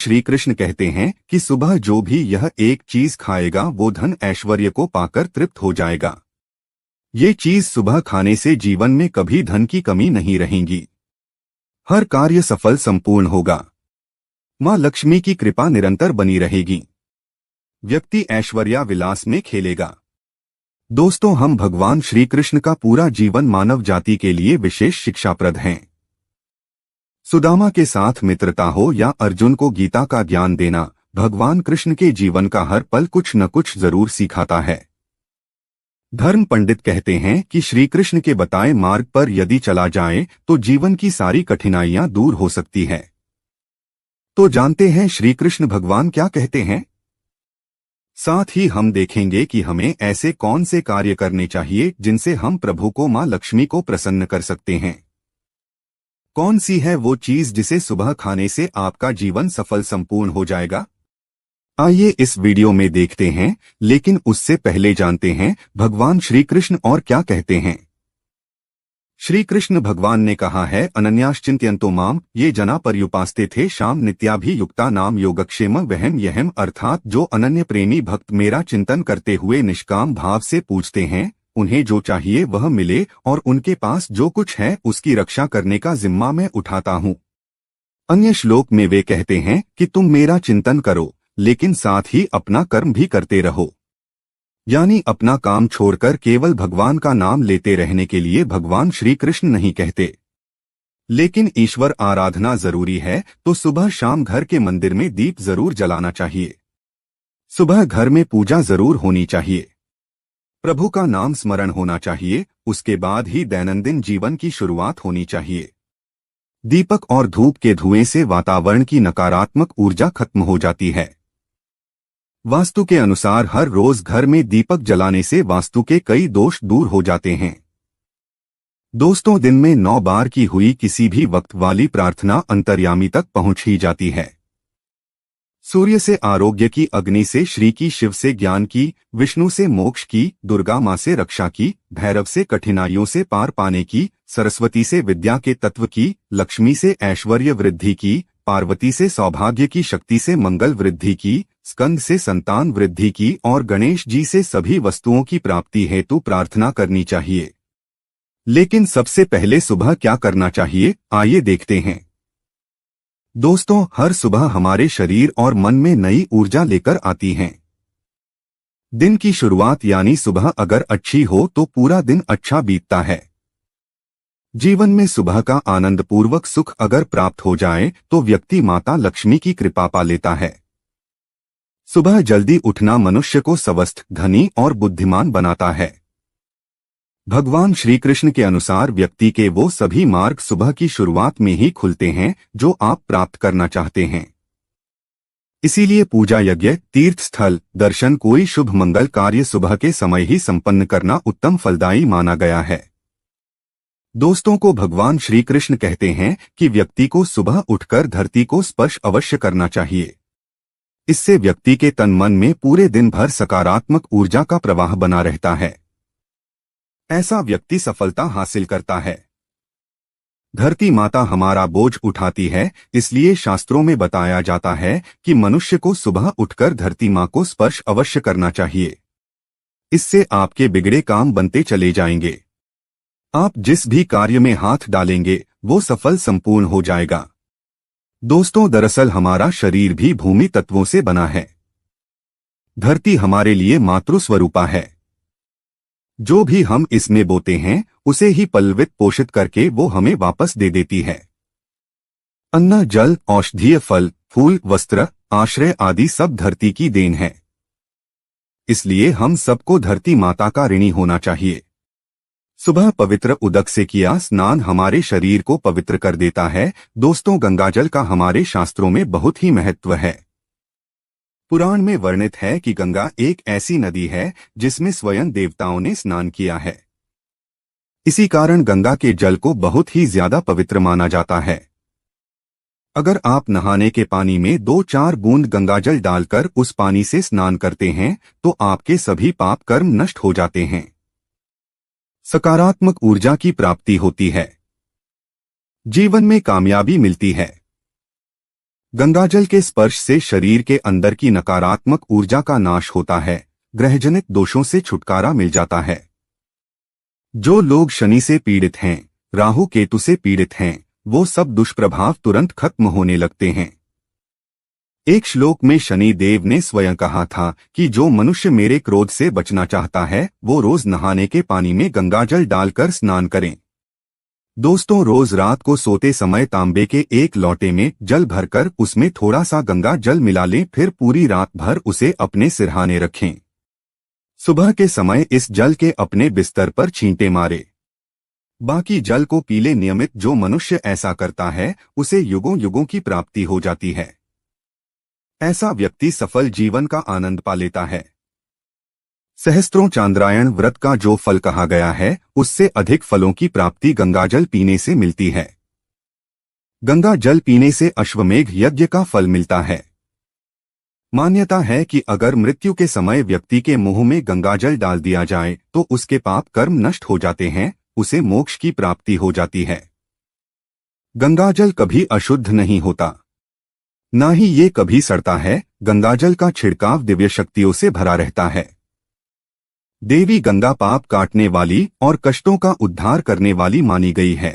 श्री कृष्ण कहते हैं कि सुबह जो भी यह एक चीज खाएगा वो धन ऐश्वर्य को पाकर तृप्त हो जाएगा। ये चीज सुबह खाने से जीवन में कभी धन की कमी नहीं रहेगी। हर कार्य सफल संपूर्ण होगा। मां लक्ष्मी की कृपा निरंतर बनी रहेगी। व्यक्ति ऐश्वर्या विलास में खेलेगा। दोस्तों, हम भगवान श्री कृष्ण का पूरा जीवन मानव जाति के लिए विशेष शिक्षाप्रद हैं। सुदामा के साथ मित्रता हो या अर्जुन को गीता का ज्ञान देना, भगवान कृष्ण के जीवन का हर पल कुछ न कुछ जरूर सिखाता है। धर्म पंडित कहते हैं कि श्री कृष्ण के बताए मार्ग पर यदि चला जाए तो जीवन की सारी कठिनाइयां दूर हो सकती है। तो जानते हैं श्री कृष्ण भगवान क्या कहते हैं। साथ ही हम देखेंगे कि हमें ऐसे कौन से कार्य करने चाहिए जिनसे हम प्रभु को मां लक्ष्मी को प्रसन्न कर सकते हैं। कौन सी है वो चीज जिसे सुबह खाने से आपका जीवन सफल संपूर्ण हो जाएगा। आइए इस वीडियो में देखते हैं, लेकिन उससे पहले जानते हैं भगवान श्री कृष्ण और क्या कहते हैं। श्री कृष्ण भगवान ने कहा है, अनन्याश्चिंत्यन्तो माम ये जना पर्युपास्ते थे शाम नित्याभियुक्ता नाम योगक्षेम वहम यहम, अर्थात जो अनन्य प्रेमी भक्त मेरा चिंतन करते हुए निष्काम भाव से पूछते हैं, उन्हें जो चाहिए वह मिले और उनके पास जो कुछ है उसकी रक्षा करने का जिम्मा मैं उठाता हूँ। अन्य श्लोक में वे कहते हैं कि तुम मेरा चिंतन करो लेकिन साथ ही अपना कर्म भी करते रहो, यानी अपना काम छोड़कर केवल भगवान का नाम लेते रहने के लिए भगवान श्री कृष्ण नहीं कहते। लेकिन ईश्वर आराधना जरूरी है तो सुबह शाम घर के मंदिर में दीप जरूर जलाना चाहिए। सुबह घर में पूजा जरूर होनी चाहिए। प्रभु का नाम स्मरण होना चाहिए। उसके बाद ही दैनंदिन जीवन की शुरुआत होनी चाहिए। दीपक और धूप के धुएं से वातावरण की नकारात्मक ऊर्जा खत्म हो जाती है। वास्तु के अनुसार हर रोज घर में दीपक जलाने से वास्तु के कई दोष दूर हो जाते हैं। दोस्तों, दिन में 9 बार की हुई किसी भी वक्त वाली प्रार्थना अंतर्यामी तक पहुंच ही जाती है। सूर्य से आरोग्य की, अग्नि से श्री की, शिव से ज्ञान की, विष्णु से मोक्ष की, दुर्गा मां से रक्षा की, भैरव से कठिनाइयों से पार पाने की, सरस्वती से विद्या के तत्व की, लक्ष्मी से ऐश्वर्य वृद्धि की, पार्वती से सौभाग्य की, शक्ति से मंगल वृद्धि की, स्कंद से संतान वृद्धि की और गणेश जी से सभी वस्तुओं की प्राप्ति हेतु प्रार्थना करनी चाहिए। लेकिन सबसे पहले सुबह क्या करना चाहिए, आइए देखते हैं। दोस्तों, हर सुबह हमारे शरीर और मन में नई ऊर्जा लेकर आती हैं। दिन की शुरुआत यानी सुबह अगर अच्छी हो तो पूरा दिन अच्छा बीतता है। जीवन में सुबह का आनंदपूर्वक सुख अगर प्राप्त हो जाए तो व्यक्ति माता लक्ष्मी की कृपा पा लेता है। सुबह जल्दी उठना मनुष्य को स्वस्थ, धनी और बुद्धिमान बनाता है। भगवान श्री कृष्ण के अनुसार व्यक्ति के वो सभी मार्ग सुबह की शुरुआत में ही खुलते हैं जो आप प्राप्त करना चाहते हैं। इसीलिए पूजा, यज्ञ, तीर्थ स्थल, दर्शन, कोई शुभ मंगल कार्य सुबह के समय ही संपन्न करना उत्तम फलदायी माना गया है। दोस्तों को भगवान श्री कृष्ण कहते हैं कि व्यक्ति को सुबह उठकर धरती को स्पर्श अवश्य करना चाहिए। इससे व्यक्ति के तन मन में पूरे दिन भर सकारात्मक ऊर्जा का प्रवाह बना रहता है। ऐसा व्यक्ति सफलता हासिल करता है। धरती माता हमारा बोझ उठाती है, इसलिए शास्त्रों में बताया जाता है कि मनुष्य को सुबह उठकर धरती मां को स्पर्श अवश्य करना चाहिए। इससे आपके बिगड़े काम बनते चले जाएंगे। आप जिस भी कार्य में हाथ डालेंगे वो सफल संपूर्ण हो जाएगा। दोस्तों, दरअसल हमारा शरीर भी भूमि तत्वों से बना है। धरती हमारे लिए मातृस्वरूपा है। जो भी हम इसमें बोते हैं उसे ही पल्वित पोषित करके वो हमें वापस दे देती है। अन्न, जल, औषधीय फल, फूल, वस्त्र, आश्रय आदि सब धरती की देन है। इसलिए हम सबको धरती माता का ऋणी होना चाहिए। सुबह पवित्र उदक से किया स्नान हमारे शरीर को पवित्र कर देता है। दोस्तों, गंगाजल का हमारे शास्त्रों में बहुत ही महत्व है। पुराण में वर्णित है कि गंगा एक ऐसी नदी है जिसमें स्वयं देवताओं ने स्नान किया है। इसी कारण गंगा के जल को बहुत ही ज्यादा पवित्र माना जाता है। अगर आप नहाने के पानी में 2-4 बूंद गंगाजल डालकर उस पानी से स्नान करते हैं तो आपके सभी पाप कर्म नष्ट हो जाते हैं। सकारात्मक ऊर्जा की प्राप्ति होती है। जीवन में कामयाबी मिलती है। गंगाजल के स्पर्श से शरीर के अंदर की नकारात्मक ऊर्जा का नाश होता है, ग्रहजनित दोषों से छुटकारा मिल जाता है। जो लोग शनि से पीड़ित हैं, राहु केतु से पीड़ित हैं, वो सब दुष्प्रभाव तुरंत खत्म होने लगते हैं। एक श्लोक में शनि देव ने स्वयं कहा था कि जो मनुष्य मेरे क्रोध से बचना चाहता है वो रोज नहाने के पानी में गंगाजल डालकर स्नान करें। दोस्तों, रोज रात को सोते समय तांबे के एक लोटे में जल भरकर उसमें थोड़ा सा गंगा जल मिला लें, फिर पूरी रात भर उसे अपने सिरहाने रखें। सुबह के समय इस जल के अपने बिस्तर पर छींटे मारे, बाकी जल को पी ले। नियमित जो मनुष्य ऐसा करता है उसे युगों युगों की प्राप्ति हो जाती है। ऐसा व्यक्ति सफल जीवन का आनंद पा लेता है। सहस्त्रों चांद्रायण व्रत का जो फल कहा गया है उससे अधिक फलों की प्राप्ति गंगाजल पीने से मिलती है। गंगा जल पीने से अश्वमेघ यज्ञ का फल मिलता है। मान्यता है कि अगर मृत्यु के समय व्यक्ति के मुंह में गंगाजल डाल दिया जाए तो उसके पाप कर्म नष्ट हो जाते हैं, उसे मोक्ष की प्राप्ति हो जाती है। गंगाजल कभी अशुद्ध नहीं होता, ना ही ये कभी सड़ता है। गंगाजल का छिड़काव दिव्य शक्तियों से भरा रहता है। देवी गंगा पाप काटने वाली और कष्टों का उद्धार करने वाली मानी गई है।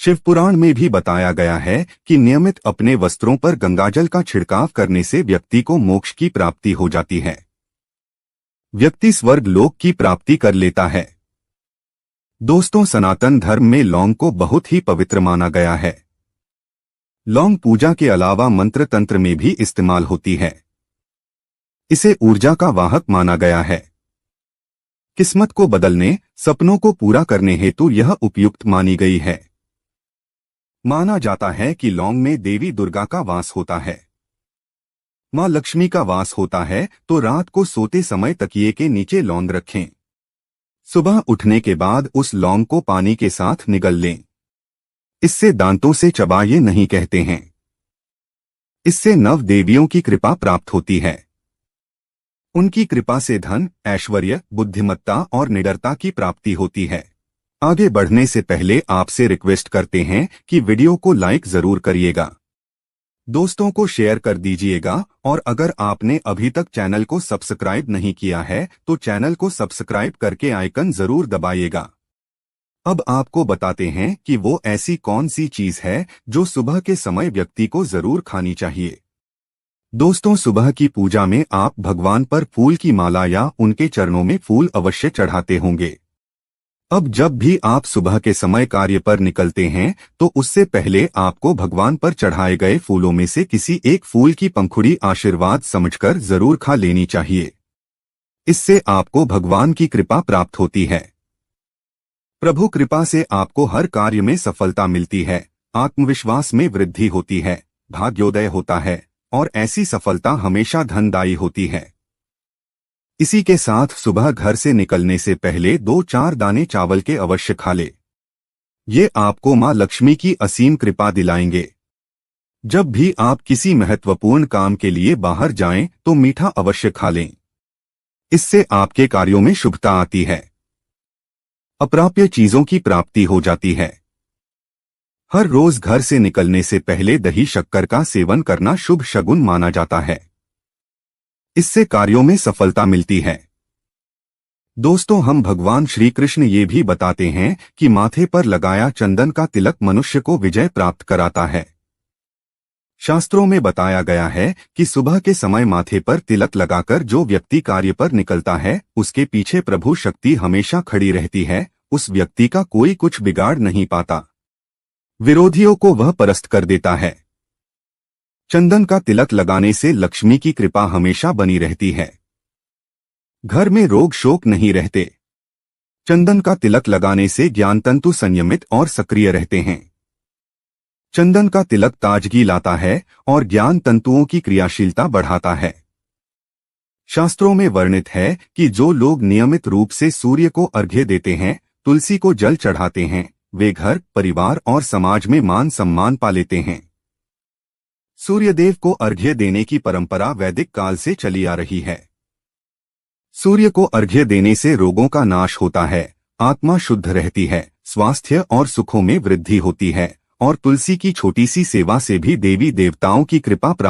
शिवपुराण में भी बताया गया है कि नियमित अपने वस्त्रों पर गंगाजल का छिड़काव करने से व्यक्ति को मोक्ष की प्राप्ति हो जाती है। व्यक्ति स्वर्ग लोक की प्राप्ति कर लेता है। दोस्तों, सनातन धर्म में लौंग को बहुत ही पवित्र माना गया है। लौंग पूजा के अलावा मंत्र तंत्र में भी इस्तेमाल होती है। इसे ऊर्जा का वाहक माना गया है। किस्मत को बदलने, सपनों को पूरा करने हेतु यह उपयुक्त मानी गई है। माना जाता है कि लौंग में देवी दुर्गा का वास होता है, मां लक्ष्मी का वास होता है, तो रात को सोते समय तकिए के नीचे लौंग रखें। सुबह उठने के बाद उस लौंग को पानी के साथ निगल लें। इससे दांतों से चबाइए नहीं कहते हैं। इससे नव देवियों की कृपा प्राप्त होती है। उनकी कृपा से धन, ऐश्वर्य, बुद्धिमत्ता और निडरता की प्राप्ति होती है। आगे बढ़ने से पहले आपसे रिक्वेस्ट करते हैं कि वीडियो को लाइक जरूर करिएगा, दोस्तों को शेयर कर दीजिएगा, और अगर आपने अभी तक चैनल को सब्सक्राइब नहीं किया है तो चैनल को सब्सक्राइब करके आइकन जरूर दबाइएगा। अब आपको बताते हैं कि वो ऐसी कौन सी चीज है जो सुबह के समय व्यक्ति को जरूर खानी चाहिए। दोस्तों, सुबह की पूजा में आप भगवान पर फूल की माला या उनके चरणों में फूल अवश्य चढ़ाते होंगे। अब जब भी आप सुबह के समय कार्य पर निकलते हैं तो उससे पहले आपको भगवान पर चढ़ाए गए फूलों में से किसी एक फूल की पंखुड़ी आशीर्वाद समझकर जरूर खा लेनी चाहिए। इससे आपको भगवान की कृपा प्राप्त होती है। प्रभु कृपा से आपको हर कार्य में सफलता मिलती है, आत्मविश्वास में वृद्धि होती है, भाग्योदय होता है और ऐसी सफलता हमेशा धनदायी होती है। इसी के साथ सुबह घर से निकलने से पहले 2-4 दाने चावल के अवश्य खा ले। ये आपको मां लक्ष्मी की असीम कृपा दिलाएंगे। जब भी आप किसी महत्वपूर्ण काम के लिए बाहर जाएं तो मीठा अवश्य खा लें। इससे आपके कार्यों में शुभता आती है, अप्राप्य चीजों की प्राप्ति हो जाती है। हर रोज घर से निकलने से पहले दही शक्कर का सेवन करना शुभ शगुन माना जाता है। इससे कार्यों में सफलता मिलती है। दोस्तों, हम भगवान श्री कृष्ण ये भी बताते हैं कि माथे पर लगाया चंदन का तिलक मनुष्य को विजय प्राप्त कराता है। शास्त्रों में बताया गया है कि सुबह के समय माथे पर तिलक लगाकर जो व्यक्ति कार्य पर निकलता है उसके पीछे प्रभु शक्ति हमेशा खड़ी रहती है। उस व्यक्ति का कोई कुछ बिगाड़ नहीं पाता, विरोधियों को वह परास्त कर देता है। चंदन का तिलक लगाने से लक्ष्मी की कृपा हमेशा बनी रहती है। घर में रोग शोक नहीं रहते। चंदन का तिलक लगाने से ज्ञान तंतु संयमित और सक्रिय रहते हैं। चंदन का तिलक ताजगी लाता है और ज्ञान तंतुओं की क्रियाशीलता बढ़ाता है। शास्त्रों में वर्णित है कि जो लोग नियमित रूप से सूर्य को अर्घ्य देते हैं, तुलसी को जल चढ़ाते हैं, वे घर, परिवार और समाज में मान सम्मान पा लेते हैं। सूर्यदेव को अर्घ्य देने की परंपरा वैदिक काल से चली आ रही है। सूर्य को अर्घ्य देने से रोगों का नाश होता है, आत्मा शुद्ध रहती है, स्वास्थ्य और सुखों में वृद्धि होती है और तुलसी की छोटी सी सेवा से भी देवी देवताओं की कृपा प्राप्त